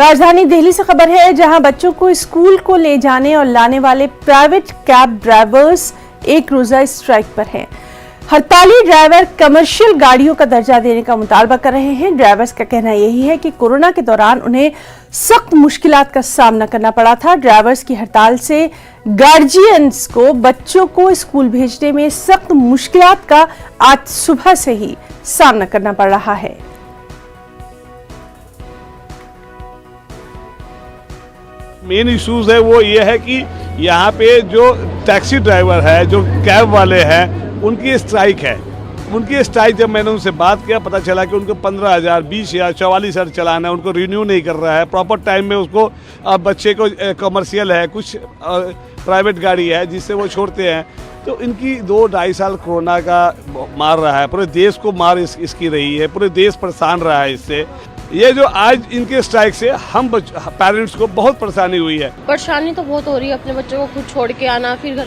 राजधानी दिल्ली से खबर है, जहां बच्चों को स्कूल को ले जाने और लाने वाले प्राइवेट कैब ड्राइवर्स एक रोजा स्ट्राइक पर हैं। हड़ताली ड्राइवर कमर्शियल गाड़ियों का दर्जा देने का मुतालबा कर रहे हैं। ड्राइवर्स का कहना यही है कि कोरोना के दौरान उन्हें सख्त मुश्किलात का सामना करना पड़ा था। ड्राइवर्स की हड़ताल से गार्जियंस को बच्चों को स्कूल भेजने में सख्त मुश्किलात का आज सुबह से ही सामना करना पड़ रहा है। मेन इश्यूज है वो ये है कि यहाँ पे जो टैक्सी ड्राइवर है, जो कैब वाले हैं, उनकी स्ट्राइक है। उनकी स्ट्राइक जब मैंने उनसे बात किया, पता चला कि उनको 15,000, 20,000, 44,000 चलाना है, उनको रिन्यू नहीं कर रहा है प्रॉपर टाइम में। उसको बच्चे को कमर्शियल है, कुछ प्राइवेट गाड़ी है जिससे वो छोड़ते हैं। तो इनकी 2-2.5 साल कोरोना का मार रहा है, पूरे देश को मार इसकी रही है, पूरे देश परेशान रहा है इससे। ये जो आज इनके स्ट्राइक से हम पेरेंट्स को बहुत परेशानी हुई है। परेशानी तो बहुत हो रही है, अपने बच्चों को खुद छोड़ के आना, फिर घर